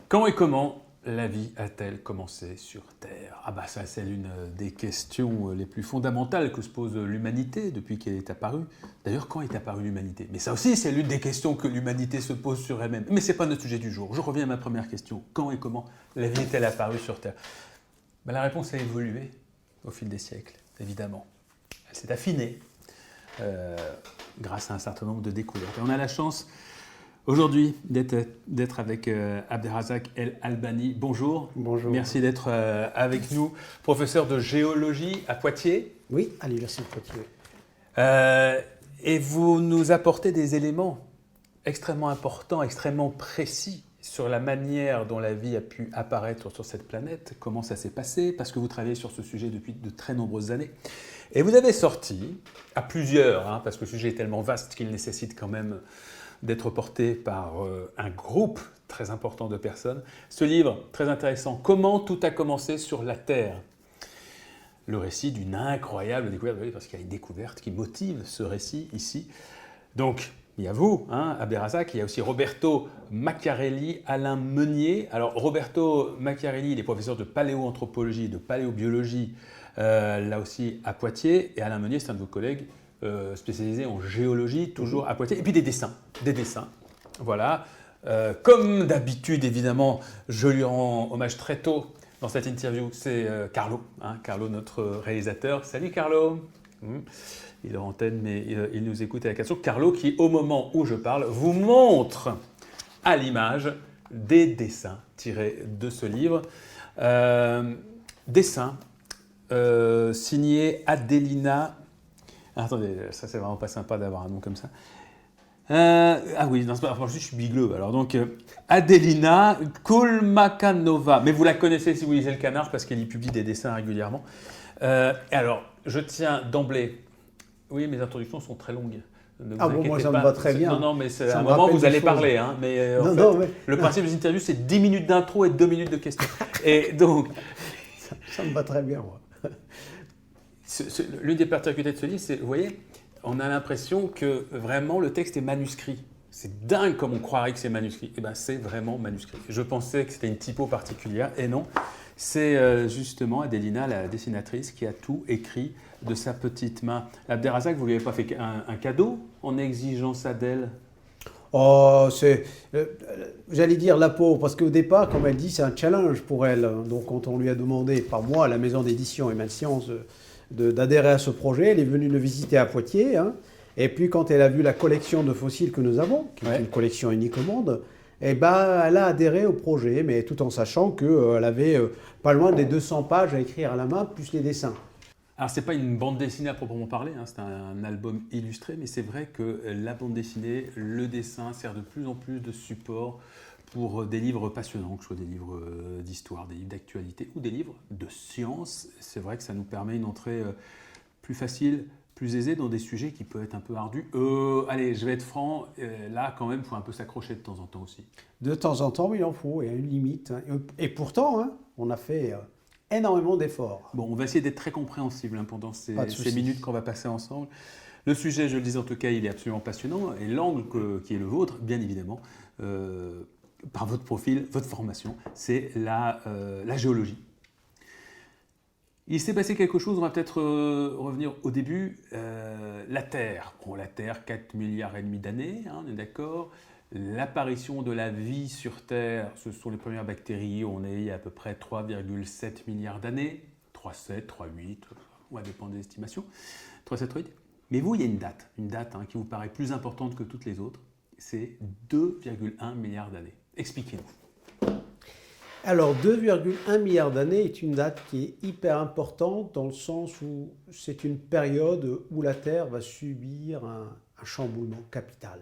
Quand et comment la vie a-t-elle commencé sur Terre? Ah bah ça, c'est l'une des questions les plus fondamentales que se pose l'humanité depuis qu'elle est apparue. D'ailleurs, quand est apparue l'humanité? Mais ça aussi, c'est l'une des questions que l'humanité se pose sur elle-même. Mais ce n'est pas notre sujet du jour. Je reviens à ma première question. Quand et comment la vie est-elle apparue sur Terre? Ben, la réponse a évolué au fil des siècles, évidemment. Elle s'est affinée grâce à un certain nombre de découvertes. Et on a la chance aujourd'hui d'être avec Abderrazak El Albani. Bonjour. Bonjour. Merci d'être avec nous, professeur de géologie à Poitiers. Oui, à l'Université de Poitiers. Et vous nous apportez des éléments extrêmement importants, extrêmement précis sur la manière dont la vie a pu apparaître sur cette planète, comment ça s'est passé, parce que vous travaillez sur ce sujet depuis de très nombreuses années. Et vous avez sorti, à plusieurs, parce que le sujet est tellement vaste qu'il nécessite quand même d'être porté par un groupe très important de personnes, ce livre très intéressant, Comment tout a commencé sur la Terre. Le récit d'une incroyable découverte, parce qu'il y a une découverte qui motive ce récit ici. Donc, il y a vous, Abderrazak, il y a aussi Roberto Macchiarelli, Alain Meunier. Alors, Roberto Macchiarelli, il est professeur de paléoanthropologie et de paléobiologie, là aussi à Poitiers. Et Alain Meunier, c'est un de vos collègues spécialisé en géologie, toujours à Poitiers. Et puis des dessins. Voilà. Comme d'habitude, évidemment, je lui rends hommage très tôt dans cette interview. C'est Carlo, Carlo, notre réalisateur. Salut Carlo. Il est en antenne, mais il nous écoute à la question. Carlo qui, au moment où je parle, vous montre à l'image des dessins tirés de ce livre. Dessins signés Adelina. Attendez, ça c'est vraiment pas sympa d'avoir un nom comme ça. Ah oui, non, je suis bigleux. Alors donc, Adelina Kulmakanova. Mais vous la connaissez si vous lisez Le Canard parce qu'elle y publie des dessins régulièrement. Alors, je tiens d'emblée. Oui, mes introductions sont très longues. Ah bon, moi ça me va très bien. Non, mais c'est à un moment vous allez parler. Mais le principe des interviews, c'est 10 minutes d'intro et 2 minutes de questions. Et donc. Ça me va très bien, moi. L'une des particularités de ce livre, c'est, vous voyez, on a l'impression que vraiment le texte est manuscrit. C'est dingue comme on croirait que c'est manuscrit. Eh bien, c'est vraiment manuscrit. Je pensais que c'était une typo particulière, et non. C'est justement Adelina, la dessinatrice, qui a tout écrit de sa petite main. Abderrazak, vous ne lui avez pas fait un cadeau en exigeant ça d'elle? Oh, c'est, j'allais dire la pauvre, parce qu'au départ, comme elle dit, c'est un challenge pour elle. Donc, quand on lui a demandé, par moi, à la maison d'édition Humaine Science, d'adhérer à ce projet, elle est venue nous visiter à Poitiers. Et puis, quand elle a vu la collection de fossiles que nous avons, qui est une collection unique au monde, eh ben, elle a adhéré au projet, mais tout en sachant qu'elle avait pas loin des 200 pages à écrire à la main, plus les dessins. Alors, ce n'est pas une bande dessinée à proprement parler, c'est un album illustré, mais c'est vrai que la bande dessinée, le dessin, sert de plus en plus de support pour des livres passionnants, que ce soit des livres d'histoire, des livres d'actualité ou des livres de science. C'est vrai que ça nous permet une entrée plus facile, plus aisée dans des sujets qui peuvent être un peu ardus. Allez, je vais être franc, là quand même, il faut un peu s'accrocher de temps en temps aussi. De temps en temps, il en faut, il y a une limite. Et pourtant, on a fait énormément d'efforts. Bon, on va essayer d'être très compréhensible pendant ces minutes qu'on va passer ensemble. Le sujet, je le disais en tout cas, il est absolument passionnant. Et l'angle qui est le vôtre, bien évidemment, par votre profil, votre formation, c'est la géologie. Il s'est passé quelque chose, on va peut-être revenir au début. La Terre. Bon, la Terre, 4,5 milliards d'années, on est d'accord. L'apparition de la vie sur Terre, ce sont les premières bactéries, on est il y a à peu près 3,7 milliards d'années. 3,7, 3,8, on va dépendre des estimations. 3,7, 3,8. Mais vous, il y a une date qui vous paraît plus importante que toutes les autres. C'est 2,1 milliards d'années. Expliquez-nous. Alors, 2,1 milliards d'années est une date qui est hyper importante dans le sens où c'est une période où la Terre va subir un chamboulement capital.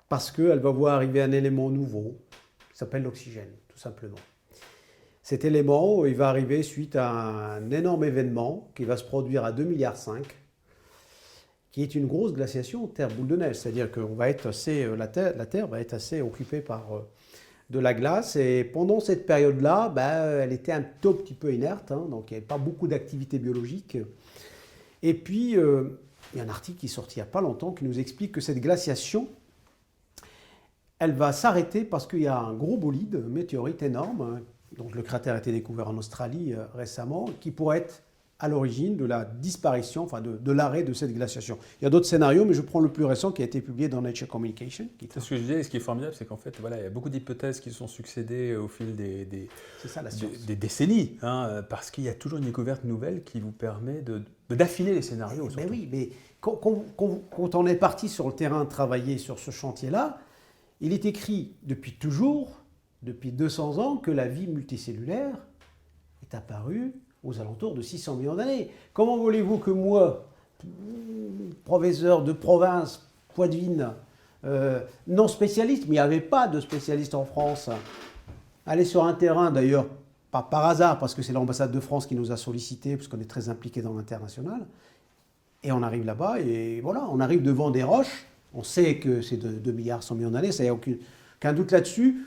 Parce qu'elle va voir arriver un élément nouveau qui s'appelle l'oxygène, tout simplement. Cet élément, il va arriver suite à un énorme événement qui va se produire à 2,5 milliards, qui est une grosse glaciation Terre-boule de neige. C'est-à-dire que la Terre va être assez occupée par de la glace. Et pendant cette période-là, elle était un tout petit peu inerte, donc il n'y avait pas beaucoup d'activité biologique. Et puis, il y a un article qui est sorti il n'y a pas longtemps qui nous explique que cette glaciation elle va s'arrêter parce qu'il y a un gros bolide, un météorite énorme, hein, donc le cratère a été découvert en Australie récemment, qui pourrait être à l'origine de la disparition, enfin de l'arrêt de cette glaciation. Il y a d'autres scénarios, mais je prends le plus récent qui a été publié dans Nature Communication. C'est ce que je disais, et ce qui est formidable, c'est qu'en fait, voilà, il y a beaucoup d'hypothèses qui se sont succédées au fil C'est ça, la science. des décennies, hein, parce qu'il y a toujours une découverte nouvelle qui vous permet d'affiner les scénarios. Mais oui, mais quand on est parti sur le terrain travailler sur ce chantier-là, il est écrit depuis toujours, depuis 200 ans, que la vie multicellulaire est apparue aux alentours de 600 millions d'années. Comment voulez-vous que moi, professeur de province, Poitevine, non spécialiste, mais il n'y avait pas de spécialiste en France, aller sur un terrain d'ailleurs, pas par hasard, parce que c'est l'ambassade de France qui nous a sollicité, parce qu'on est très impliqué dans l'international, et on arrive là-bas, et voilà, on arrive devant des roches, on sait que c'est de 2 milliards 100 millions d'années, ça n'y a aucun doute là-dessus.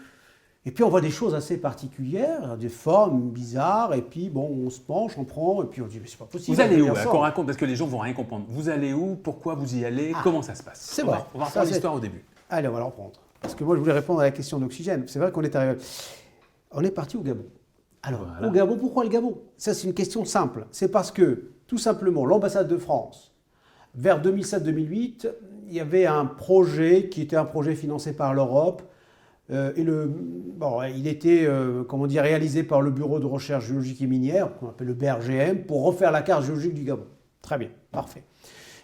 Et puis on voit des choses assez particulières, des formes bizarres, et puis bon, on se penche, on prend, et puis on dit mais c'est pas possible. Vous allez où qu'on raconte, parce que les gens vont rien comprendre. Vous allez où? Pourquoi vous y allez? Comment ça se passe? C'est vrai. On va reprendre l'histoire au début. Allez, on va la reprendre. Parce que moi, je voulais répondre à la question d'oxygène. C'est vrai qu'on est arrivé. On est parti au Gabon. Alors, voilà. Au Gabon, pourquoi le Gabon? Ça, c'est une question simple. C'est parce que, tout simplement, l'ambassade de France, vers 2007-2008, il y avait un projet qui était un projet financé par l'Europe. Il était réalisé par le Bureau de recherche géologique et minière, qu'on appelle le BRGM, pour refaire la carte géologique du Gabon. Très bien, parfait.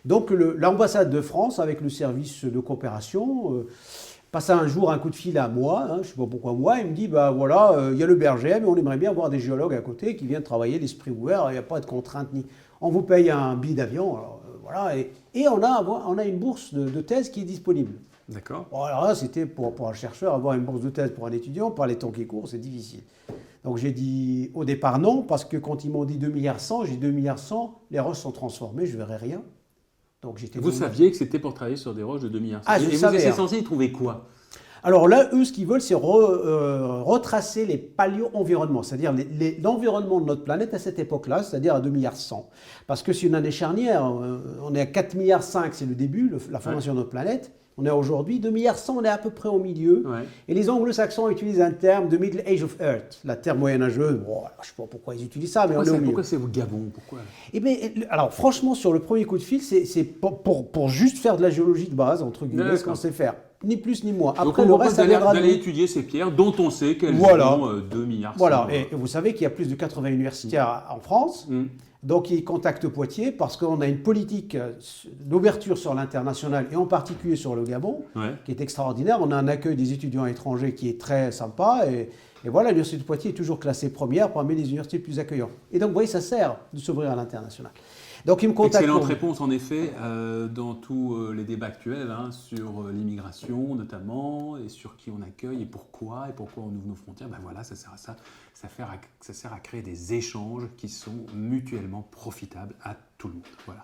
Donc l'ambassade de France, avec le service de coopération, passa un jour un coup de fil à moi, je ne sais pas pourquoi moi, il me dit, il y a le BRGM et on aimerait bien avoir des géologues à côté qui viennent travailler l'esprit ouvert, il n'y a pas de contraintes, on vous paye un billet d'avion, et on a une bourse de thèse qui est disponible. D'accord. Bon, alors là, c'était pour un chercheur, avoir une bourse de thèse pour un étudiant, par les temps qui courent, c'est difficile. Donc j'ai dit au départ non, parce que quand ils m'ont dit 2 milliards 100, j'ai dit 2 milliards 100, les roches sont transformées, je ne verrai rien. Donc vous saviez que c'était pour travailler sur des roches de 2 milliards 100. Ah, et vous étiez censé y trouver quoi? Alors là, eux, ce qu'ils veulent, c'est retracer les paléo-environnements, c'est-à-dire l'environnement de notre planète à cette époque-là, c'est-à-dire à 2 milliards 100. Parce que c'est une année charnière, on est à 4 milliards 5, c'est le début, la formation de notre planète. On est aujourd'hui 2 milliards 100, on est à peu près au milieu. Ouais. Et les anglo-saxons utilisent un terme de Middle Age of Earth, la terre moyenâgeuse. Bon, je ne sais pas pourquoi ils utilisent ça, mais on est au milieu. Pourquoi c'est au Gabon? Pourquoi? Alors franchement, sur le premier coup de fil, c'est pour juste faire de la géologie de base, entre guillemets, ce qu'on sait faire. Ni plus ni moins. Après, le reste, d'aller étudier ces pierres dont on sait qu'elles ont 2 milliards 100. Voilà, et vous savez qu'il y a plus de 80 universitaires en France. Donc, ils contactent Poitiers parce qu'on a une politique d'ouverture sur l'international et en particulier sur le Gabon qui est extraordinaire. On a un accueil des étudiants étrangers qui est très sympa et voilà, l'université de Poitiers est toujours classée première parmi les universités les plus accueillantes. Et donc, vous voyez, ça sert de s'ouvrir à l'international. Donc, ils me contactent. Excellente réponse, en effet, dans tous les débats actuels sur l'immigration notamment, et sur qui on accueille et pourquoi on ouvre nos frontières. Ben voilà, ça sert à ça. Ça sert à créer des échanges qui sont mutuellement profitables à tout le monde. Voilà.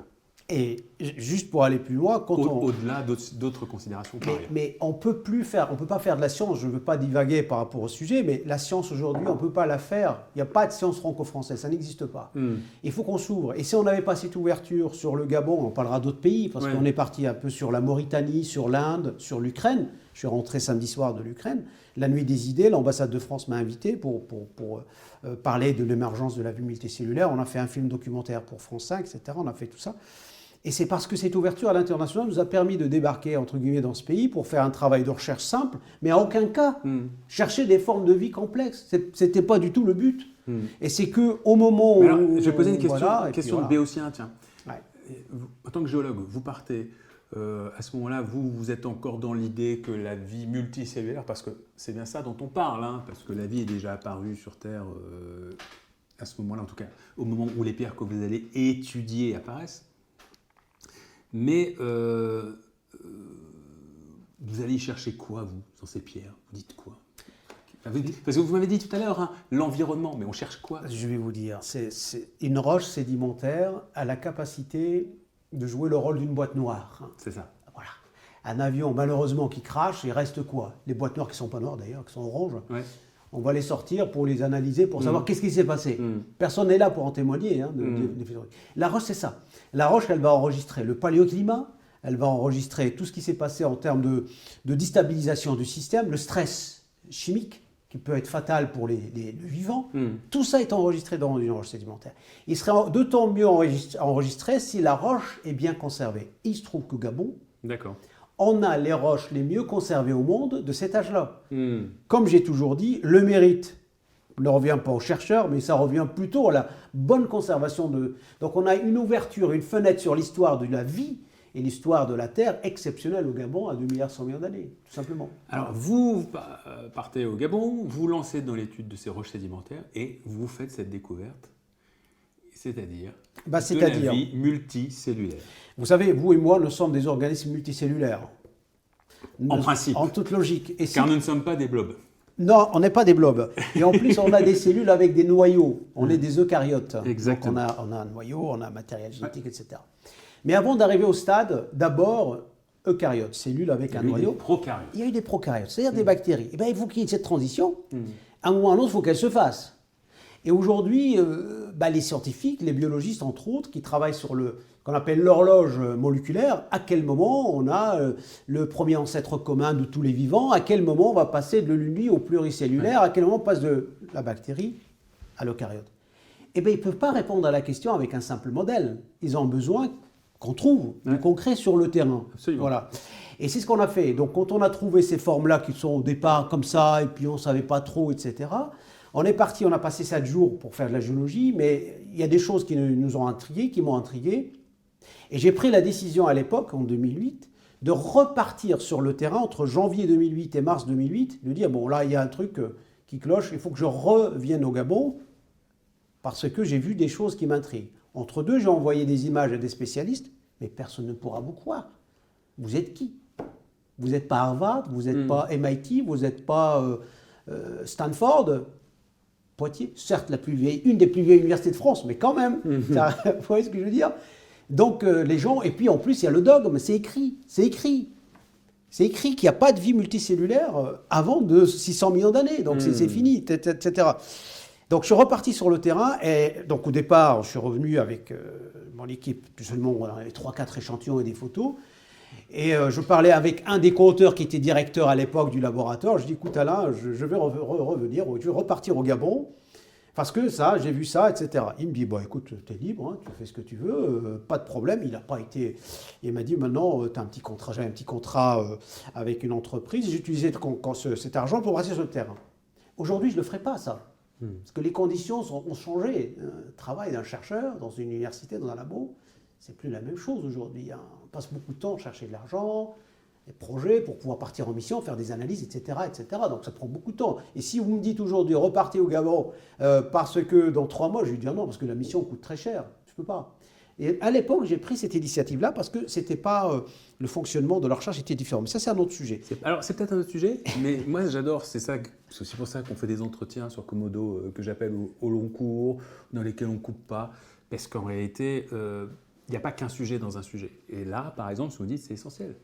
Et juste pour aller plus loin, au-delà d'autres considérations. Mais on peut pas faire de la science. Je ne veux pas divaguer par rapport au sujet, mais la science aujourd'hui, on ne peut pas la faire. Il n'y a pas de science franco-française, ça n'existe pas. Il faut qu'on s'ouvre. Et si on n'avait pas cette ouverture sur le Gabon, on parlera d'autres pays, parce qu'on est parti un peu sur la Mauritanie, sur l'Inde, sur l'Ukraine. Je suis rentré samedi soir de l'Ukraine. La nuit des idées, l'ambassade de France m'a invité pour parler de l'émergence de la vie multicellulaire. On a fait un film documentaire pour France 5, etc. On a fait tout ça. Et c'est parce que cette ouverture à l'international nous a permis de débarquer, entre guillemets, dans ce pays pour faire un travail de recherche simple, mais à aucun cas chercher des formes de vie complexes. Ce n'était pas du tout le but. Et c'est qu'au moment où... Alors, je vais poser une question de béotien, tiens. Ouais. En tant que géologue, vous partez... à ce moment-là, vous êtes encore dans l'idée que la vie multicellulaire, parce que c'est bien ça dont on parle, parce que la vie est déjà apparue sur Terre à ce moment-là, en tout cas, au moment où les pierres que vous allez étudier apparaissent. Mais vous allez y chercher quoi, vous, dans ces pierres? Vous dites quoi? Parce que vous m'avez dit tout à l'heure, l'environnement, mais on cherche quoi? Je vais vous dire, c'est une roche sédimentaire a la capacité de jouer le rôle d'une boîte noire. C'est ça. Voilà. Un avion, malheureusement, qui crache, il reste quoi? Les boîtes noires qui ne sont pas noires d'ailleurs, qui sont oranges. Ouais. On va les sortir pour les analyser, pour savoir qu'est-ce qui s'est passé. Personne n'est là pour en témoigner. La roche, c'est ça. La roche, elle va enregistrer le paléoclimat, Elle va enregistrer tout ce qui s'est passé en termes de déstabilisation du système, le stress chimique qui peut être fatal pour les vivants. Tout ça est enregistré dans une roche sédimentaire. Il serait d'autant mieux enregistré si la roche est bien conservée. Il se trouve qu'au Gabon, on a les roches les mieux conservées au monde de cet âge-là. Comme j'ai toujours dit, le mérite ne revient pas aux chercheurs, mais ça revient plutôt à la bonne conservation de... Donc on a une ouverture, une fenêtre sur l'histoire de la vie et l'histoire de la Terre exceptionnelle au Gabon à 2,1 milliards d'années, tout simplement. Alors vous partez au Gabon, vous lancez dans l'étude de ces roches sédimentaires et vous faites cette découverte, c'est-à-dire de la vie multicellulaire. Vous savez, vous et moi, nous sommes des organismes multicellulaires. En principe. En toute logique. Et car nous ne sommes pas des blobs. Non, on n'est pas des blobs. Et en plus, on a des cellules avec des noyaux. On est des eucaryotes. Exactement. Donc on a un noyau, on a un matériel génétique, etc. Mais avant d'arriver au stade, d'abord, eucaryotes, cellules avec un noyau. Il y a eu des prokaryotes, c'est-à-dire des bactéries. Et bien, il faut qu'il y ait cette transition. À un moment ou à un autre, il faut qu'elle se fasse. Et aujourd'hui, les scientifiques, les biologistes entre autres, qui travaillent sur qu'on appelle l'horloge moléculaire, à quel moment on a le premier ancêtre commun de tous les vivants, à quel moment on va passer de l'uni au pluricellulaire, à quel moment on passe de la bactérie à l'eucaryote. Eh bien, ils ne peuvent pas répondre à la question avec un simple modèle. Ils ont besoin qu'on trouve du concret sur le terrain. Absolument. Voilà. Et c'est ce qu'on a fait. Donc, quand on a trouvé ces formes-là qui sont au départ comme ça, et puis on ne savait pas trop, etc., on est parti, on a passé 7 jours pour faire de la géologie, mais il y a des choses qui nous ont intrigués, qui m'ont intrigué. Et j'ai pris la décision à l'époque, en 2008, de repartir sur le terrain entre janvier 2008 et mars 2008, de dire, bon là, il y a un truc qui cloche, il faut que je revienne au Gabon, parce que j'ai vu des choses qui m'intriguent. Entre deux, j'ai envoyé des images à des spécialistes, mais personne ne pourra vous croire. Vous êtes qui? Vous n'êtes pas Harvard, vous n'êtes pas MIT, vous n'êtes pas Stanford, Poitiers, certes une des plus vieilles universités de France, mais quand même, vous voyez ce que je veux dire? Donc les gens, et puis en plus il y a le dogme, c'est écrit qu'il n'y a pas de vie multicellulaire avant de 600 millions d'années, donc c'est fini, etc. Donc je suis reparti sur le terrain, et donc au départ je suis revenu avec mon équipe, seulement on avait 3-4 échantillons et des photos, et je parlais avec un des co-auteurs qui était directeur à l'époque du laboratoire. Je dis, écoute Alain, je vais revenir, je vais repartir au Gabon, parce que ça, j'ai vu ça, etc. Il me dit, bon écoute, tu es libre, hein, tu fais ce que tu veux, pas de problème. Il n'a pas été... Il m'a dit, maintenant, tu as un petit contrat, j'avais un petit contrat avec une entreprise, j'utilisais cet argent pour passer sur le terrain. Aujourd'hui, je ne le ferai pas, ça. Parce que les conditions ont changé. Le travail d'un chercheur dans une université, dans un labo, c'est plus la même chose aujourd'hui. Hein. On passe beaucoup de temps à chercher de l'argent, des projets pour pouvoir partir en mission, faire des analyses, etc., etc. Donc ça prend beaucoup de temps. Et si vous me dites aujourd'hui, repartez au Gabon parce que dans 3 mois, je vais dire non, parce que la mission coûte très cher. Je ne peux pas. Et à l'époque, j'ai pris cette initiative-là parce que c'était pas le fonctionnement de la recherche était différent. Mais ça, c'est un autre sujet. Alors, c'est peut-être un autre sujet, mais moi, j'adore. C'est aussi pour ça qu'on fait des entretiens sur Komodo que j'appelle au long cours, dans lesquels on ne coupe pas. Parce qu'en réalité, il n'y a pas qu'un sujet dans un sujet. Et là, par exemple, ce que vous dites, c'est essentiel.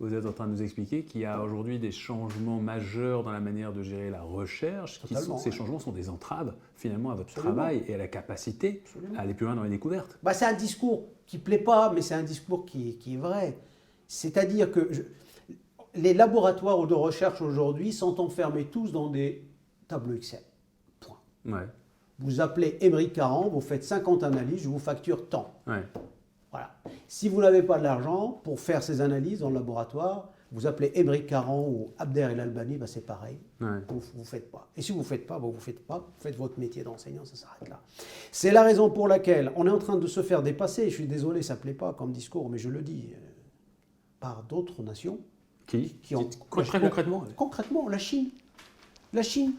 Vous êtes en train de nous expliquer qu'il y a aujourd'hui des changements majeurs dans la manière de gérer la recherche. Ces changements sont des entraves, finalement, à votre travail et à la capacité à aller plus loin dans les découvertes. C'est un discours qui ne plaît pas, mais c'est un discours qui est vrai. C'est-à-dire que les laboratoires de recherche aujourd'hui sont enfermés tous dans des tableaux Excel. Point. Ouais. Vous appelez Émeric Caron, vous faites 50 analyses, je vous facture tant. Ouais. Voilà. Si vous n'avez pas de l'argent pour faire ces analyses dans le laboratoire, vous appelez Émeric Caron ou Abder El Albani, c'est pareil. Ouais. Vous ne faites pas. Et si vous ne faites pas, vous faites votre métier d'enseignant, ça s'arrête là. C'est la raison pour laquelle on est en train de se faire dépasser, je suis désolé, ça ne plaît pas comme discours, mais je le dis, par d'autres nations. Qui ont... Très concrètement Concrètement, la Chine. La Chine,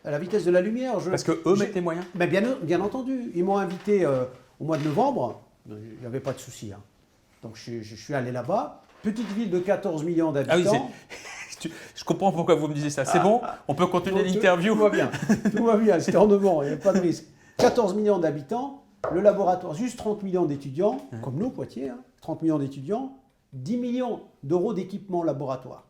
à la vitesse de la lumière. Parce qu'eux mettent les moyens. Mais bien entendu. Ils m'ont invité au mois de novembre. Il n'y avait pas de souci. Hein. Donc je suis allé là-bas. Petite ville de 14 millions d'habitants. Je comprends pourquoi vous me disiez ça. C'est bon, on peut continuer l'interview. Tout va bien. Tout va bien. C'était en novembre, il n'y avait pas de risque. 14 millions d'habitants. Le laboratoire, juste 30 millions d'étudiants, comme nous, Poitiers, hein, 30 millions d'étudiants, 10 millions d'euros d'équipement laboratoire.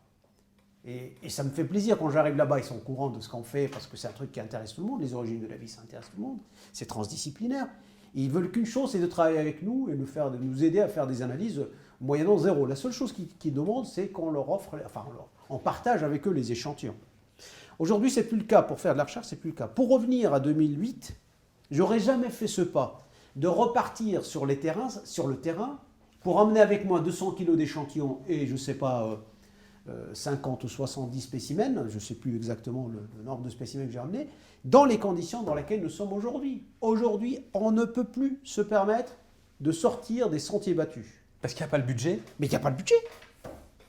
Et ça me fait plaisir quand j'arrive là-bas, ils sont au courant de ce qu'on fait, parce que c'est un truc qui intéresse tout le monde, les origines de la vie, ça intéresse tout le monde, c'est transdisciplinaire. Et ils veulent qu'une chose, c'est de travailler avec nous et de nous aider à faire des analyses moyennant zéro. La seule chose qu'ils demandent, c'est qu'on leur offre, on partage avec eux les échantillons. Aujourd'hui, c'est plus le cas. Pour faire de la recherche, c'est plus le cas. Pour revenir à 2008, j'aurais jamais fait ce pas de repartir sur le terrain, pour emmener avec moi 200 kilos d'échantillons et, je ne sais pas, 50 ou 70 spécimens, je ne sais plus exactement le nombre de spécimens que j'ai emmenés, dans les conditions dans lesquelles nous sommes aujourd'hui. Aujourd'hui, on ne peut plus se permettre de sortir des sentiers battus. Parce qu'il n'y a pas le budget. Mais il n'y a pas le budget.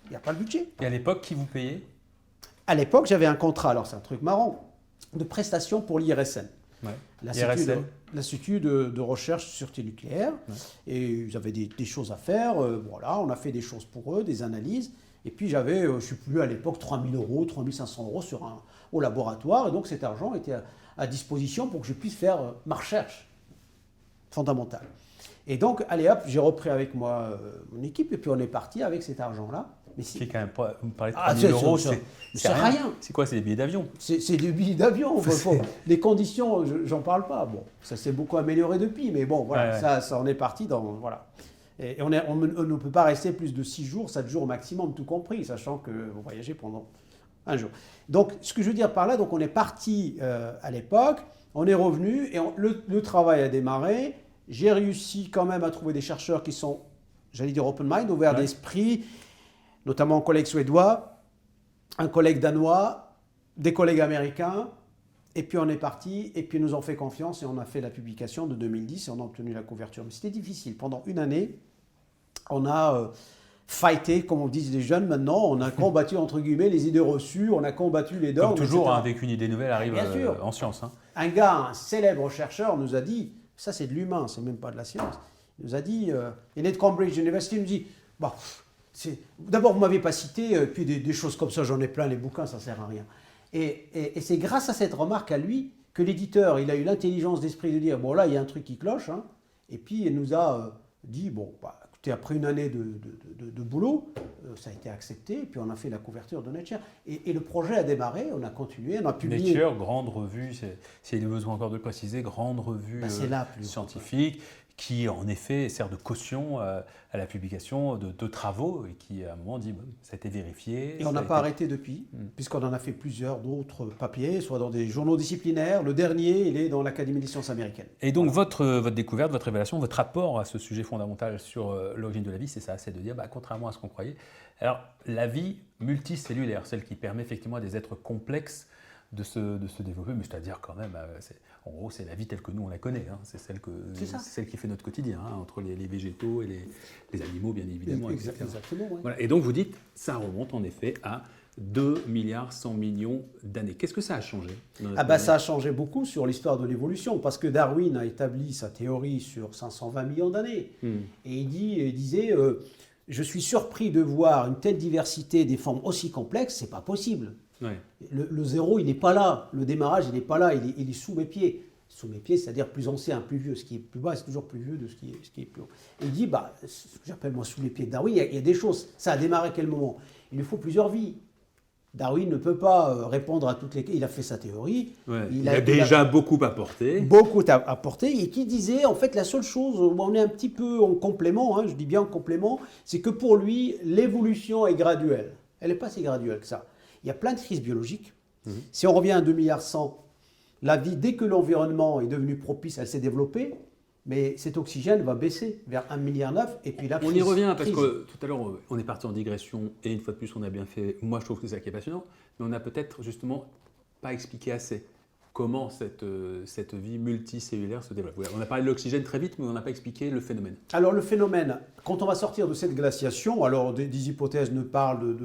Il n'y a pas le budget. Et à l'époque, qui vous payait? À l'époque, j'avais un contrat, alors c'est un truc marrant, de prestation pour l'IRSN. Ouais. L'Institut de recherche sur sûreté nucléaire. Ouais. Et ils avaient des choses à faire. Voilà, on a fait des choses pour eux, des analyses. Et puis j'avais, je ne sais plus, à l'époque, 3 000 euros, 3 500 euros au laboratoire. Et donc cet argent était à disposition pour que je puisse faire ma recherche fondamentale. Et donc, allez hop, j'ai repris avec moi mon équipe et puis on est parti avec cet argent-là. Mais c'est quand même pas, vous parlez de 3 000 euros, c'est rien. C'est quoi? C'est des billets d'avion? C'est des billets d'avion. Les conditions, j'en parle pas. Bon, ça s'est beaucoup amélioré depuis, mais bon, voilà, ouais. Ça on est parti dans, voilà. Et on ne peut pas rester plus de 6 jours, 7 jours au maximum, tout compris, sachant que vous voyagez pendant un jour. Donc, ce que je veux dire par là, donc on est parti à l'époque, on est revenu et le travail a démarré. J'ai réussi quand même à trouver des chercheurs qui sont, j'allais dire open mind, ouverts d'esprit, notamment un collègue suédois, un collègue danois, des collègues américains. Et puis on est parti, et puis ils nous ont fait confiance et on a fait la publication de 2010 et on a obtenu la couverture. Mais c'était difficile. Pendant une année, on a fighté, comme on dit les jeunes maintenant, on a combattu entre guillemets les idées reçues, on a combattu les dogmes. Comme toujours, dès qu'une idée nouvelle arrive en science. Hein. Un gars, un célèbre chercheur nous a dit, ça c'est de l'humain, c'est même pas de la science, il nous a dit, il est de Cambridge University, il nous dit, bon, d'abord vous ne m'avez pas cité, puis des choses comme ça, j'en ai plein, les bouquins, ça ne sert à rien. Et c'est grâce à cette remarque à lui que l'éditeur, il a eu l'intelligence d'esprit de dire, bon là, il y a un truc qui cloche, hein, et puis il nous a dit, bon, bah, écoutez, après une année de boulot, ça a été accepté, et puis on a fait la couverture de Nature. Et le projet a démarré, on a continué, on a publié. Nature, grande revue, s'il y a besoin encore de préciser, grande revue scientifique, qui en effet sert de caution à la publication de travaux et qui à un moment dit ça a été vérifié. Et on n'a pas arrêté depuis, puisqu'on en a fait plusieurs d'autres papiers, soit dans des journaux disciplinaires. Le dernier, il est dans l'Académie des sciences américaines. Et donc votre découverte, votre révélation, votre rapport à ce sujet fondamental sur l'origine de la vie, c'est ça, c'est de dire, contrairement à ce qu'on croyait, alors la vie multicellulaire, celle qui permet effectivement à des êtres complexes de se développer, mais c'est-à-dire quand même, en gros, c'est la vie telle que nous on la connaît, hein. C'est celle qui fait notre quotidien, hein, entre les végétaux et les animaux, bien évidemment. Exactement, ouais. Voilà. Et donc vous dites, ça remonte en effet à 2 milliards 100 millions d'années. Qu'est-ce que ça a changé? Ça a changé beaucoup sur l'histoire de l'évolution, parce que Darwin a établi sa théorie sur 520 millions d'années. Et il disait, je suis surpris de voir une telle diversité des formes aussi complexes, c'est pas possible. Ouais. Le zéro, il n'est pas là. Le démarrage, il n'est pas là. Il est sous mes pieds. Sous mes pieds, c'est-à-dire plus ancien, plus vieux. Ce qui est plus bas, c'est toujours plus vieux de ce qui est plus haut. Et il dit, ce que j'appelle moi sous les pieds de Darwin, il y a des choses. Ça a démarré à quel moment? Il lui faut plusieurs vies. Darwin ne peut pas répondre à toutes les... Il a fait sa théorie. Ouais. Il a déjà beaucoup apporté. Beaucoup apporté. Et qui disait, en fait, la seule chose où on est un petit peu en complément, hein, je dis bien en complément, c'est que pour lui, l'évolution est graduelle. Elle n'est pas si graduelle que ça. Il y a plein de crises biologiques. Si on revient à 2 milliards 100, la vie, dès que l'environnement est devenu propice, elle s'est développée, mais cet oxygène va baisser vers 1 milliard 9, et puis là, on y revient, parce que tout à l'heure, on est parti en digression, et une fois de plus, on a bien fait. Moi, je trouve que c'est ça qui est passionnant, mais on n'a peut-être justement pas expliqué assez comment cette vie multicellulaire se développe. On a parlé de l'oxygène très vite, mais on n'a pas expliqué le phénomène. Alors le phénomène, quand on va sortir de cette glaciation, alors des hypothèses ne parlent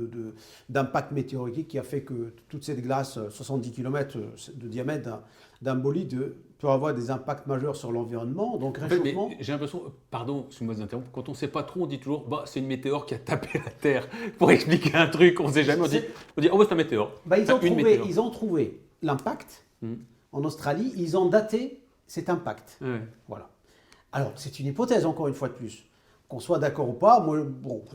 d'impact météorique qui a fait que toute cette glace, 70 km de diamètre d'un bolide, peut avoir des impacts majeurs sur l'environnement. Donc réchauffement. En fait, j'ai l'impression, pardon, excuse-moi de vous interrompre, quand on ne sait pas trop, on dit toujours c'est une météore qui a tapé la Terre. Pour expliquer un truc, on ne sait jamais, on dit c'est un météore. Ils ont trouvé l'impact. En Australie, ils ont daté cet impact. Ouais. Voilà. Alors, c'est une hypothèse, encore une fois de plus. Qu'on soit d'accord ou pas, moi,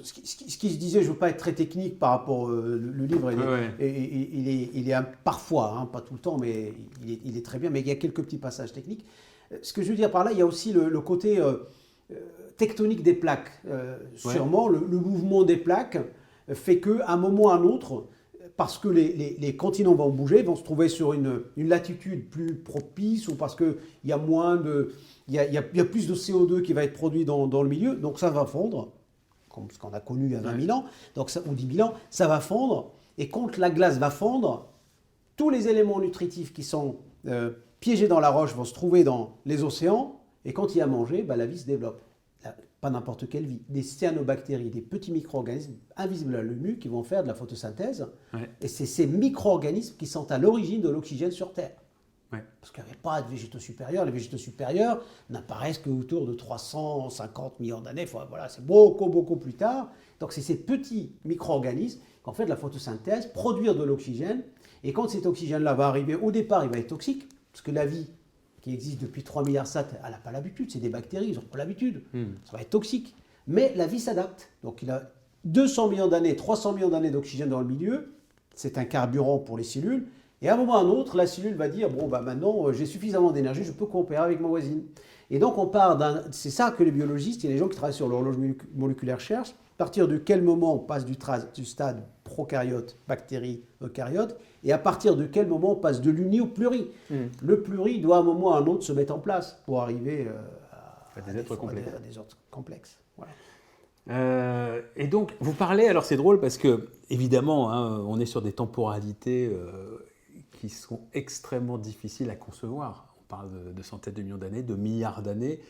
ce qui se disait, je ne veux pas être très technique par rapport le livre, il est parfois, hein, pas tout le temps, mais il est très bien, mais il y a quelques petits passages techniques. Ce que je veux dire par là, il y a aussi le côté tectonique des plaques. Sûrement, le mouvement des plaques fait qu'à un moment ou à un autre, parce que les continents vont bouger, vont se trouver sur une latitude plus propice ou parce qu'il y a il y a plus de CO2 qui va être produit dans le milieu, donc ça va fondre, comme ce qu'on a connu il y a 20 000 ans, donc ou 10 000 ans, ça va fondre, et quand la glace va fondre, tous les éléments nutritifs qui sont piégés dans la roche vont se trouver dans les océans, et quand il y a à manger, la vie se développe. Pas n'importe quelle vie, des cyanobactéries, des petits micro-organismes invisibles à l'œil nu qui vont faire de la photosynthèse. Et c'est ces micro-organismes qui sont à l'origine de l'oxygène sur Terre. Parce qu'il n'y avait pas de végétaux supérieurs. Les végétaux supérieurs n'apparaissent qu'autour de 350 millions d'années. Voilà, c'est beaucoup, beaucoup plus tard. Donc c'est ces petits micro-organismes qui ont fait de la photosynthèse, produire de l'oxygène. Et quand cet oxygène-là va arriver, au départ, il va être toxique, parce que la vie qui existe depuis 3 milliards de ans, elle n'a pas l'habitude, c'est des bactéries, ils n'ont pas l'habitude. Ça va être toxique. Mais la vie s'adapte. Donc il a 200 millions d'années, 300 millions d'années d'oxygène dans le milieu, c'est un carburant pour les cellules, et à un moment ou à un autre, la cellule va dire, maintenant j'ai suffisamment d'énergie, je peux coopérer avec ma voisine. Et donc on part c'est ça que les biologistes et les gens qui travaillent sur l'horloge moléculaire cherchent, à partir de quel moment on passe du stade prokaryote, bactérie, eucaryote, et à partir de quel moment on passe de l'uni au pluri. Le pluri doit à un moment ou à un autre se mettre en place pour arriver à des êtres complexes. Voilà. Et donc, vous parlez, alors c'est drôle parce que, évidemment, on est sur des temporalités qui sont extrêmement difficiles à concevoir. On parle de centaines de millions d'années, de milliards d'années.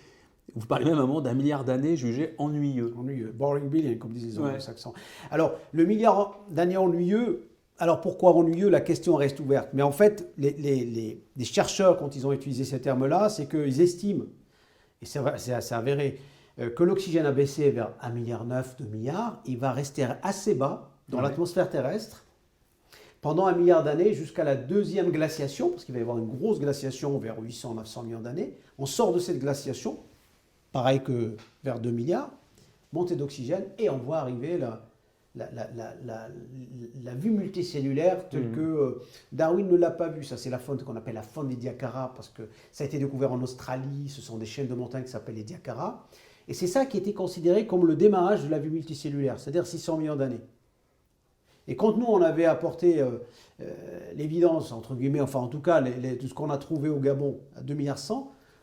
Vous parlez même à un moment d'un milliard d'années jugé ennuyeux. Ennuyeux, boring billion, comme disent les anglo-saxons. Alors, le milliard d'années ennuyeux, alors pourquoi ennuyeux? La question reste ouverte. Mais en fait, les chercheurs, quand ils ont utilisé ces termes-là, c'est qu'ils estiment, et c'est avéré, que l'oxygène a baissé vers 1,9 milliard, 2 milliards, il va rester assez bas dans l'atmosphère terrestre pendant 1 milliard d'années jusqu'à la deuxième glaciation, parce qu'il va y avoir une grosse glaciation vers 800-900 millions d'années. On sort de cette glaciation, pareil que vers 2 milliards, montée d'oxygène, et on voit arriver la vue multicellulaire telle que Darwin ne l'a pas vue. Ça, c'est la faune qu'on appelle la faune des Diacara, parce que ça a été découvert en Australie, ce sont des chaînes de montagnes qui s'appellent les Diacara. Et c'est ça qui était considéré comme le démarrage de la vue multicellulaire, c'est-à-dire 600 millions d'années. Et quand nous, on avait apporté l'évidence, entre guillemets, enfin en tout cas, tout ce qu'on a trouvé au Gabon à 2,1 milliards,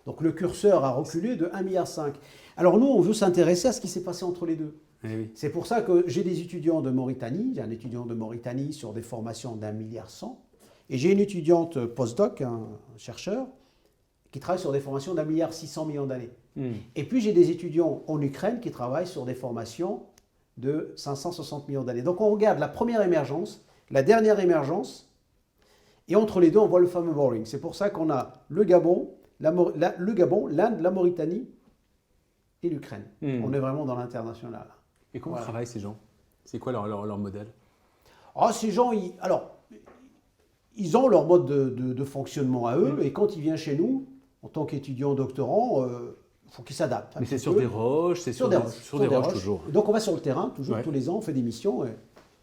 donc le curseur a reculé de 1,5 milliard. Alors nous, on veut s'intéresser à ce qui s'est passé entre les deux. Oui. C'est pour ça que j'ai des étudiants de Mauritanie, j'ai un étudiant de Mauritanie sur des formations d'1,1 milliard, et j'ai une étudiante postdoc, un chercheur, qui travaille sur des formations d'1,6 milliard d'années. Et puis j'ai des étudiants en Ukraine qui travaillent sur des formations de 560 millions d'années. Donc on regarde la première émergence, la dernière émergence, et entre les deux on voit le fameux boring. C'est pour ça qu'on a le Gabon, l'Inde, la Mauritanie et l'Ukraine. On est vraiment dans l'international. Et comment travaillent ces gens? C'est quoi leur modèle? Ces gens, ils ont leur mode de fonctionnement à eux, et quand ils viennent chez nous, en tant qu'étudiants doctorants, il faut qu'ils s'adaptent. Mais c'est sur des roches, c'est sur des roches toujours. Donc on va sur le terrain, toujours, tous les ans, on fait des missions,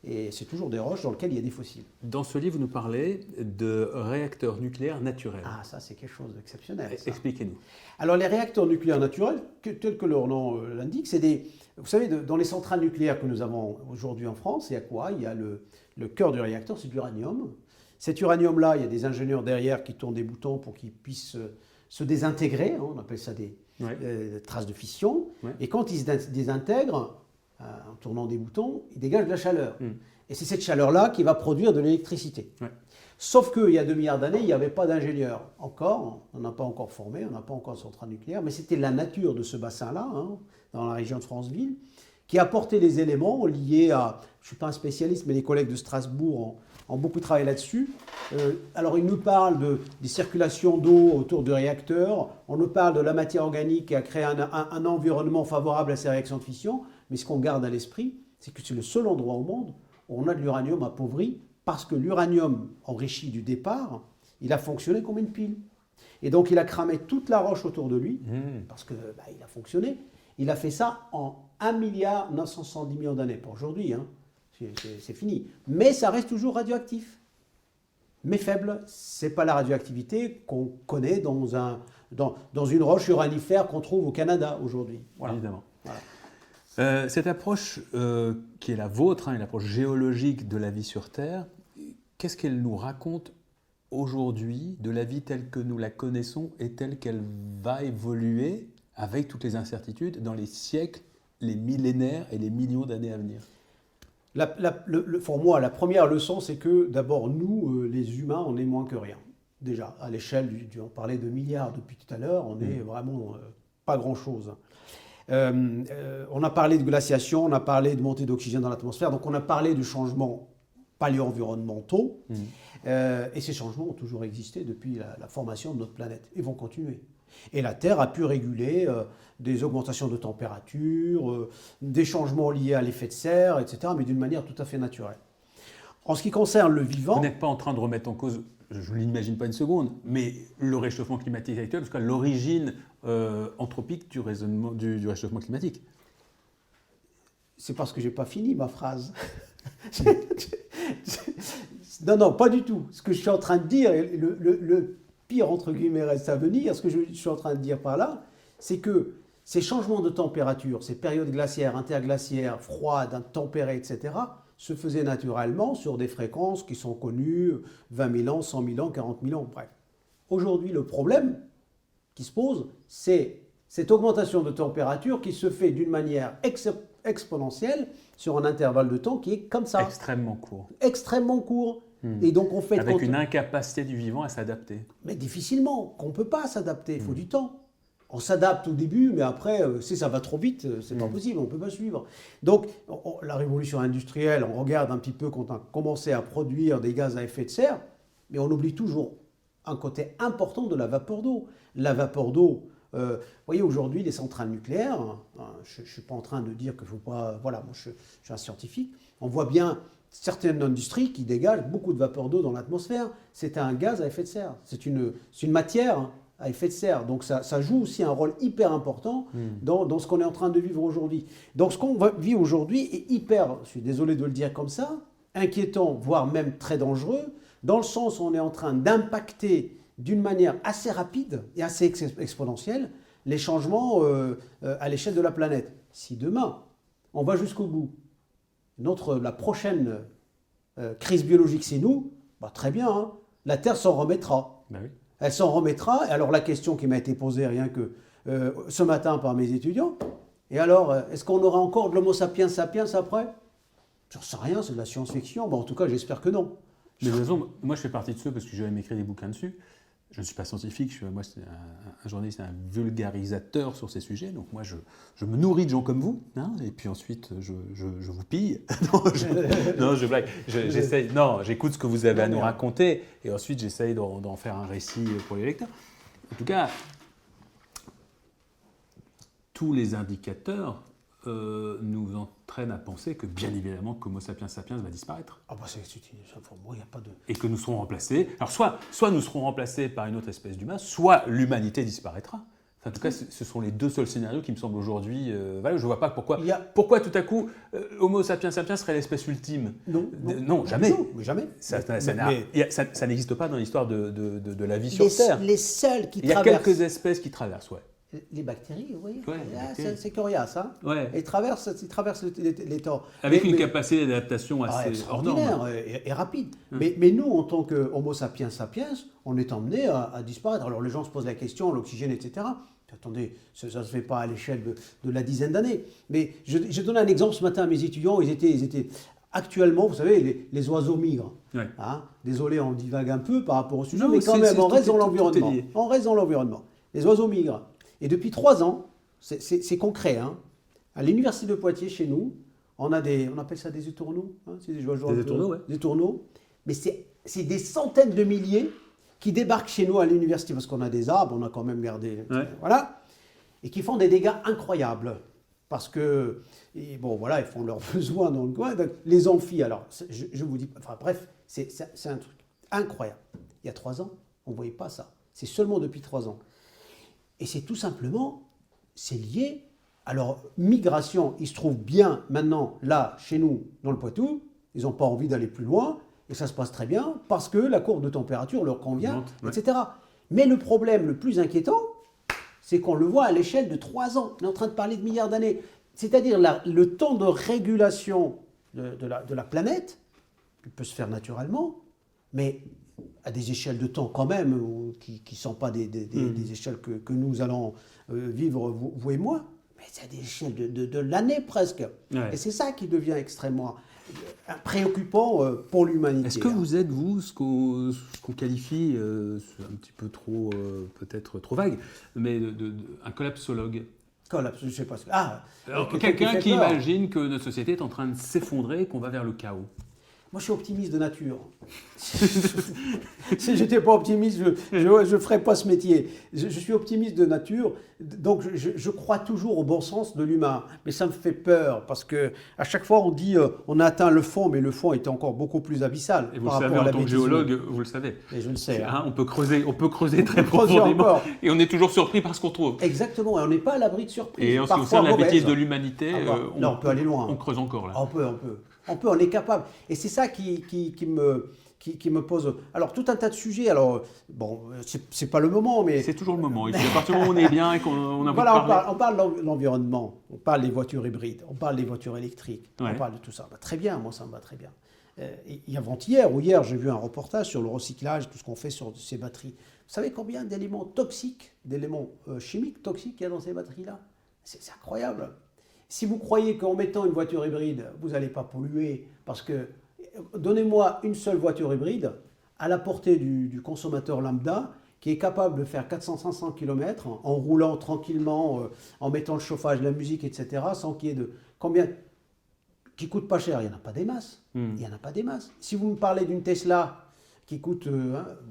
et c'est toujours des roches dans lesquelles il y a des fossiles. Dans ce livre, vous nous parlez de réacteurs nucléaires naturels. Ah, ça c'est quelque chose d'exceptionnel. Expliquez-nous. Alors les réacteurs nucléaires naturels, tels que leur nom l'indique, c'est des... Vous savez, dans les centrales nucléaires que nous avons aujourd'hui en France, il y a quoi? Il y a le cœur du réacteur, c'est de l'uranium. Cet uranium-là, il y a des ingénieurs derrière qui tournent des boutons pour qu'il puisse se désintégrer, on appelle ça des traces de fission, et quand il se désintègre, en tournant des boutons, il dégage de la chaleur. Et c'est cette chaleur-là qui va produire de l'électricité. Sauf qu'il y a 2 milliards d'années, il n'y avait pas d'ingénieurs encore, on n'a pas encore formé, on n'a pas encore de centrale nucléaire, mais c'était la nature de ce bassin-là, dans la région de Franceville, qui apportait les éléments liés à, je ne suis pas un spécialiste, mais les collègues de Strasbourg ont beaucoup travaillé là-dessus. Alors, ils nous parlent des circulations d'eau autour du réacteur, on nous parle de la matière organique qui a créé un environnement favorable à ces réactions de fission, mais ce qu'on garde à l'esprit, c'est que c'est le seul endroit au monde où on a de l'uranium appauvri, parce que l'uranium enrichi du départ, il a fonctionné comme une pile. Et donc, il a cramé toute la roche autour de lui, parce qu'il a fonctionné. Il a fait ça en 1,9 milliard d'années. Pour aujourd'hui, c'est fini. Mais ça reste toujours radioactif. Mais faible, ce n'est pas la radioactivité qu'on connaît dans dans une roche uranifère qu'on trouve au Canada aujourd'hui. Voilà. Évidemment. Voilà. Cette approche qui est la vôtre, une approche géologique de la vie sur Terre, qu'est-ce qu'elle nous raconte aujourd'hui de la vie telle que nous la connaissons et telle qu'elle va évoluer avec toutes les incertitudes dans les siècles, les millénaires et les millions d'années à venir? Pour moi, la première leçon, c'est que d'abord, nous, les humains, on est moins que rien. Déjà, à l'échelle on parlait de milliards depuis tout à l'heure, on est vraiment pas grand-chose. On a parlé de glaciation, on a parlé de montée d'oxygène dans l'atmosphère, donc on a parlé de changements paléo-environnementaux, et ces changements ont toujours existé depuis la formation de notre planète, et vont continuer. Et la Terre a pu réguler des augmentations de température, des changements liés à l'effet de serre, etc., mais d'une manière tout à fait naturelle. En ce qui concerne le vivant... Vous n'êtes pas en train de remettre en cause, je ne l'imagine pas une seconde, mais le réchauffement climatique actuel, parce que l'origine anthropique du réchauffement climatique. C'est parce que je n'ai pas fini ma phrase. Non, pas du tout. Ce que je suis en train de dire, le pire, entre guillemets, reste à venir. Ce que je suis en train de dire par là, c'est que ces changements de température, ces périodes glaciaires, interglaciaires, froides, tempérées, etc., se faisaient naturellement sur des fréquences qui sont connues 20 000 ans, 100 000 ans, 40 000 ans, bref. Aujourd'hui, le problème qui se pose, c'est cette augmentation de température qui se fait d'une manière exponentielle sur un intervalle de temps qui est comme ça. Extrêmement court. Extrêmement court. Et donc on fait... Avec une incapacité du vivant à s'adapter. Mais difficilement, qu'on ne peut pas s'adapter, il faut du temps. On s'adapte au début, mais après, si ça va trop vite, c'est pas possible, on ne peut pas suivre. Donc, la révolution industrielle, on regarde un petit peu quand on a commencé à produire des gaz à effet de serre, mais on oublie toujours un côté important de la vapeur d'eau. La vapeur d'eau, vous voyez, aujourd'hui, les centrales nucléaires, je ne suis pas en train de dire qu'il ne faut pas... Voilà, moi je suis un scientifique, on voit bien certaines industries qui dégagent beaucoup de vapeur d'eau dans l'atmosphère. C'est un gaz à effet de serre, c'est une matière à effet de serre. Donc ça joue aussi un rôle hyper important dans ce qu'on est en train de vivre aujourd'hui. Donc ce qu'on vit aujourd'hui est hyper, je suis désolé de le dire comme ça, inquiétant, voire même très dangereux, dans le sens où on est en train d'impacter d'une manière assez rapide et assez exponentielle les changements à l'échelle de la planète. Si demain, on va jusqu'au bout, la prochaine crise biologique, c'est nous, bah, très bien, hein, la Terre s'en remettra. Ben oui. Elle s'en remettra. Et alors la question qui m'a été posée rien que ce matin par mes étudiants, et alors, est-ce qu'on aura encore de l'Homo sapiens sapiens après? J'en sais rien, c'est de la science-fiction. Bon, en tout cas, j'espère que non. Mais de toute façon, moi je fais partie de ceux, parce que j'ai même écrit des bouquins dessus. Je ne suis pas scientifique, moi c'est un journaliste, un vulgarisateur sur ces sujets, donc moi je me nourris de gens comme vous, hein, et puis ensuite je vous pille. Non, je blague. J'écoute ce que vous avez à nous raconter, et ensuite j'essaye d'en faire un récit pour les lecteurs. En tout cas, tous les indicateurs nous entraînent à penser que bien évidemment qu'Homo sapiens sapiens va disparaître. Ah bah pour moi, il n'y a pas de... Et que nous serons remplacés. Alors soit nous serons remplacés par une autre espèce d'humain, soit l'humanité disparaîtra. Enfin, en tout cas, ce sont les deux seuls scénarios qui me semblent aujourd'hui... je ne vois pas pourquoi tout à coup Homo sapiens sapiens serait l'espèce ultime. Non, jamais. Non, mais jamais. Ça n'existe pas dans l'histoire de la vie sur Terre. Les seuls qui traversent... Il y a quelques espèces qui traversent, ouais. Les bactéries, vous voyez, c'est coriace, hein. Ouais. Ils traversent les temps. Avec une capacité d'adaptation assez hors norme. Et rapide. Mais nous, en tant qu'Homo sapiens sapiens, on est emmenés à disparaître. Alors les gens se posent la question, l'oxygène, etc. Attendez, ça ne se fait pas à l'échelle de la dizaine d'années. Mais je donne un exemple ce matin à mes étudiants, ils étaient actuellement, vous savez, les oiseaux migrent. Ouais. Hein, désolé, on divague un peu par rapport au sujet, mais quand même, on reste dans l'environnement. On reste dans l'environnement. Les oiseaux migrent. Et depuis 3 ans, c'est concret, hein, à l'université de Poitiers, chez nous, on appelle ça des étourneaux. Hein, des étourneaux, ouais. Des étourneaux. Mais c'est des centaines de milliers qui débarquent chez nous à l'université, parce qu'on a des arbres, on a quand même gardé... Ouais. Voilà. Et qui font des dégâts incroyables. Parce que, ils font leurs besoins dans le coin. Donc, les amphis, alors, je vous dis... Enfin bref, c'est un truc incroyable. Il y a 3 ans, on ne voyait pas ça. C'est seulement depuis 3 ans. Et c'est tout simplement, c'est lié. Alors, migration, il se trouve bien maintenant, là, chez nous, dans le Poitou, ils n'ont pas envie d'aller plus loin, et ça se passe très bien, parce que la courbe de température leur convient, etc. Mais le problème le plus inquiétant, c'est qu'on le voit à l'échelle de 3 ans. On est en train de parler de milliards d'années. C'est-à-dire le temps de régulation de la planète, qui peut se faire naturellement, mais à des échelles de temps quand même, qui ne sont pas des échelles que nous allons vivre, vous et moi, mais c'est à des échelles de l'année presque. Ouais. Et c'est ça qui devient extrêmement préoccupant pour l'humanité. Est-ce que vous êtes, vous, ce qu'on qualifie, c'est un petit peu trop, peut-être trop vague, mais un collapsologue? Collapse, je ne sais pas ce que... Alors, quelqu'un qui imagine que notre société est en train de s'effondrer et qu'on va vers le chaos. Moi, je suis optimiste de nature. Si j'étais pas optimiste, je ne ferais pas ce métier. Je suis optimiste de nature, donc je crois toujours au bon sens de l'humain. Mais ça me fait peur, parce que à chaque fois, on dit on a atteint le fond, mais le fond est encore beaucoup plus abyssal. Et vous le savez, en tant que géologue, vous le savez. Et je le sais. On peut creuser très profondément. Et on est toujours surpris par ce qu'on trouve. Exactement, et on n'est pas à l'abri de surprises. Et en ce qui concerne la bêtise de l'humanité, on peut aller loin. On creuse encore là. On est capable. Et c'est ça qui me pose. Alors, tout un tas de sujets. Alors, bon, c'est pas le moment, mais. C'est toujours le moment. À partir du moment où on est bien et qu'on a voilà, envie de parler. on parle de l'environnement, on parle des voitures hybrides, on parle des voitures électriques, on parle de tout ça. Très bien, moi, ça me va très bien. Avant-hier ou hier, j'ai vu un reportage sur le recyclage, tout ce qu'on fait sur ces batteries. Vous savez combien d'éléments toxiques, d'éléments chimiques toxiques il y a dans ces batteries-là? C'est incroyable. Si vous croyez qu'en mettant une voiture hybride, vous n'allez pas polluer, parce que donnez-moi une seule voiture hybride à la portée du consommateur lambda qui est capable de faire 400-500 km en roulant tranquillement, en mettant le chauffage, la musique, etc., sans qu'il y ait de... Combien qui coûte pas cher? Il n'y en a pas des masses. Il n'y en a pas des masses. Si vous me parlez d'une Tesla qui coûte...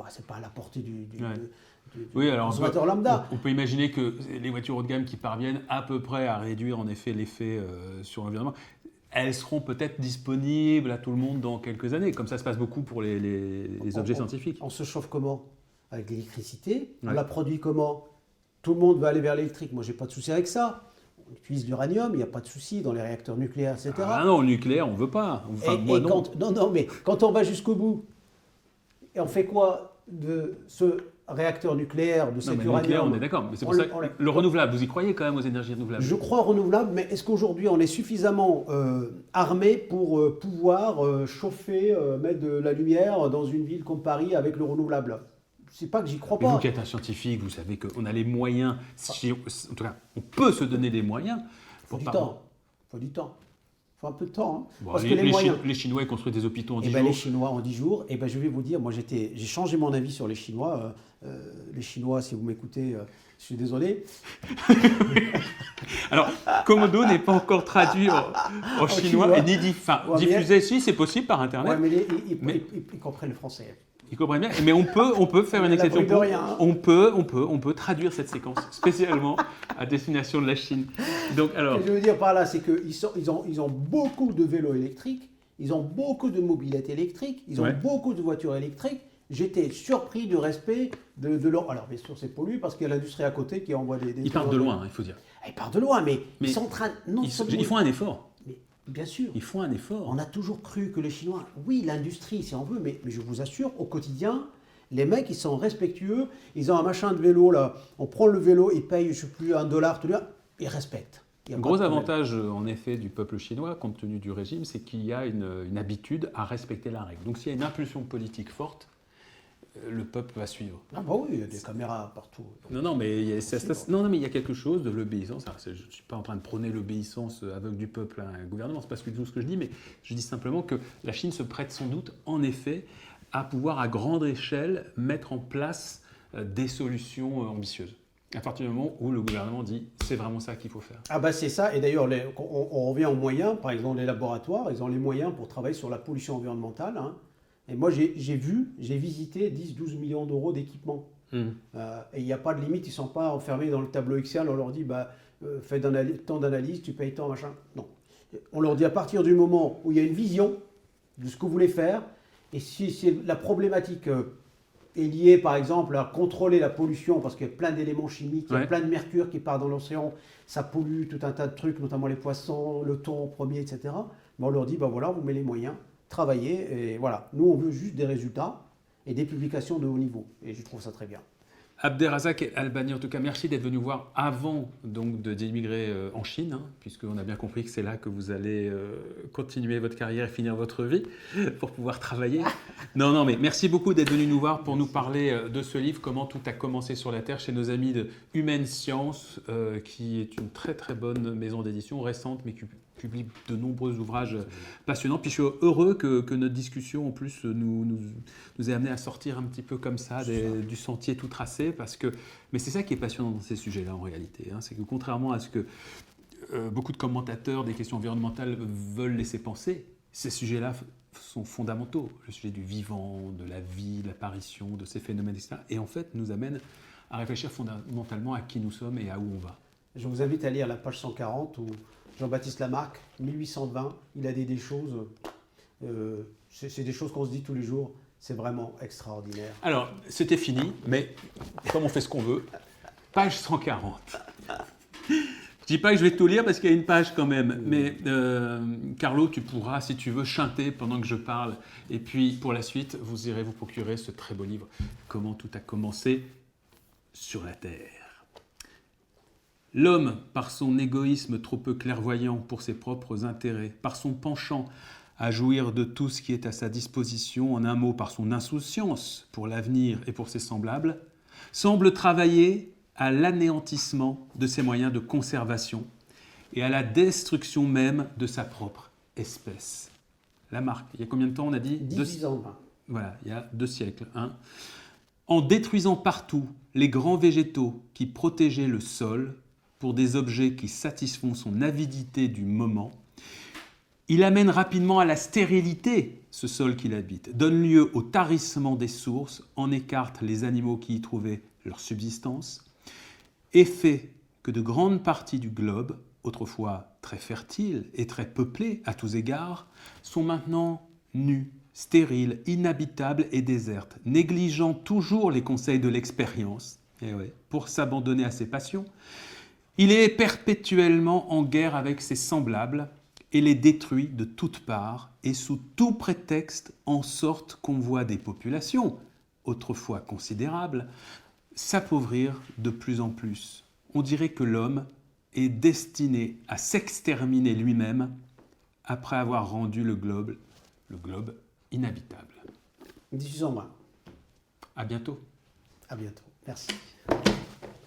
c'est pas à la portée du consommateur lambda. On peut imaginer que les voitures haut de gamme qui parviennent à peu près à réduire en effet l'effet sur l'environnement, elles seront peut-être disponibles à tout le monde dans quelques années, comme ça se passe beaucoup pour les objets scientifiques. On se chauffe comment? Avec l'électricité. On la produit comment? Tout le monde va aller vers l'électrique. Moi, j'ai pas de souci avec ça. On utilise l'uranium, il n'y a pas de souci dans les réacteurs nucléaires, etc. Ah non, le nucléaire, on ne veut pas. Mais quand on va jusqu'au bout, et on fait quoi de ce réacteur nucléaire, de cet uranium? On est d'accord, mais c'est pour ça que le renouvelable, vous y croyez quand même aux énergies renouvelables? Je crois renouvelable, mais est-ce qu'aujourd'hui on est suffisamment armé pour pouvoir chauffer, mettre de la lumière dans une ville comme Paris avec le renouvelable? C'est pas que j'y crois pas. Mais vous qui êtes un scientifique, vous savez qu'on a les moyens, en tout cas, on peut se donner les moyens. Faut du temps. Faut un peu de temps. Bon, parce que les Chinois ils construisent des hôpitaux en 10 jours. Les Chinois en 10 jours, je vais vous dire, moi j'ai changé mon avis sur les Chinois. Les Chinois, si vous m'écoutez, je suis désolé. Alors, Komodo n'est pas encore traduit en chinois et ni diffusé. Si, c'est possible par Internet. Ouais, mais ils comprennent le français. Ils comprennent bien, mais on peut faire une exception. On peut traduire cette séquence spécialement à destination de la Chine. Donc, alors... Ce que je veux dire par là, c'est qu'ils ont beaucoup de vélos électriques, ils ont beaucoup de mobylettes électriques, ils ont beaucoup de voitures électriques. J'étais surpris du respect de leur... Alors, bien sûr, c'est pollué parce qu'il y a l'industrie à côté qui envoie des... Ils partent de loin, il faut dire. Ils partent de loin, mais ils sont en train... Ils font un effort. Bien sûr. Ils font un effort. On a toujours cru que les Chinois, oui, l'industrie, si on veut, mais je vous assure, au quotidien, les mecs, ils sont respectueux. Ils ont un machin de vélo, là. On prend le vélo, ils payent, je ne sais plus, $1, tout là. Ils respectent. Gros avantage, en effet, du peuple chinois, compte tenu du régime, c'est qu'il y a une habitude à respecter la règle. Donc, s'il y a une impulsion politique forte, le peuple va suivre. Ah bah oui, il y a des caméras partout. Non, mais il y a quelque chose de l'obéissance. Alors, je ne suis pas en train de prôner l'obéissance aveugle du peuple à un gouvernement, c'est pas tout ce que je dis, mais je dis simplement que la Chine se prête sans doute, en effet, à pouvoir à grande échelle mettre en place des solutions ambitieuses. À partir du moment où le gouvernement dit c'est vraiment ça qu'il faut faire. Ah bah c'est ça, et d'ailleurs on revient aux moyens, par exemple les laboratoires, ils ont les moyens pour travailler sur la pollution environnementale. Et moi, j'ai visité 10-12 millions d'euros d'équipement. Et il n'y a pas de limite, ils ne sont pas enfermés dans le tableau Excel, on leur dit, fais tant d'analyses, tu payes tant, machin. Non. On leur dit, à partir du moment où il y a une vision de ce que vous voulez faire, et si la problématique est liée, par exemple, à contrôler la pollution, parce qu'il y a plein d'éléments chimiques, il y a plein de mercure qui part dans l'océan, ça pollue tout un tas de trucs, notamment les poissons, le thon premier, etc. Mais on leur dit, voilà, on vous met les moyens. Travailler, et voilà. Nous, on veut juste des résultats et des publications de haut niveau. Et je trouve ça très bien. Abderrazak Albani, en tout cas, merci d'être venu voir avant donc d'émigrer en Chine, hein, puisqu'on a bien compris que c'est là que vous allez continuer votre carrière et finir votre vie pour pouvoir travailler. Non, mais merci beaucoup d'être venu nous voir pour nous parler de ce livre, Comment tout a commencé sur la Terre, chez nos amis de Humaine Science, qui est une très très bonne maison d'édition récente, mais qui publie de nombreux ouvrages passionnants. Puis je suis heureux que notre discussion en plus nous ait amené à sortir un petit peu comme ça du sentier tout tracé, mais c'est ça qui est passionnant dans ces sujets-là en réalité, hein, c'est que contrairement à ce que beaucoup de commentateurs des questions environnementales veulent laisser penser, ces sujets-là sont fondamentaux, le sujet du vivant, de la vie, de l'apparition, de ces phénomènes, etc. Et en fait nous amènent à réfléchir fondamentalement à qui nous sommes et à où on va. Je vous invite à lire la page 140 où Jean-Baptiste Lamarck, 1820, il a dit des choses, c'est des choses qu'on se dit tous les jours, c'est vraiment extraordinaire. Alors, c'était fini, mais comme on fait ce qu'on veut, page 140. Je ne dis pas que je vais tout lire parce qu'il y a une page quand même, mais Carlo, tu pourras, si tu veux, chanter pendant que je parle. Et puis, pour la suite, vous irez vous procurer ce très beau livre, Comment tout a commencé sur la Terre. L'homme, par son égoïsme trop peu clairvoyant pour ses propres intérêts, par son penchant à jouir de tout ce qui est à sa disposition, en un mot par son insouciance pour l'avenir et pour ses semblables, semble travailler à l'anéantissement de ses moyens de conservation et à la destruction même de sa propre espèce. Lamarck, il y a combien de temps on a dit 18 ans. Voilà, il y a 2 siècles. Hein. En détruisant partout les grands végétaux qui protégeaient le sol, pour des objets qui satisfont son avidité du moment, il amène rapidement à la stérilité ce sol qu'il habite, donne lieu au tarissement des sources, en écarte les animaux qui y trouvaient leur subsistance, et fait que de grandes parties du globe, autrefois très fertiles et très peuplées à tous égards, sont maintenant nues, stériles, inhabitables et désertes, négligeant toujours les conseils de l'expérience, pour s'abandonner à ses passions. Il est perpétuellement en guerre avec ses semblables et les détruit de toutes parts et sous tout prétexte, en sorte qu'on voit des populations, autrefois considérables, s'appauvrir de plus en plus. On dirait que l'homme est destiné à s'exterminer lui-même après avoir rendu le globe inhabitable. 18 ans moins. À bientôt. À bientôt. Merci.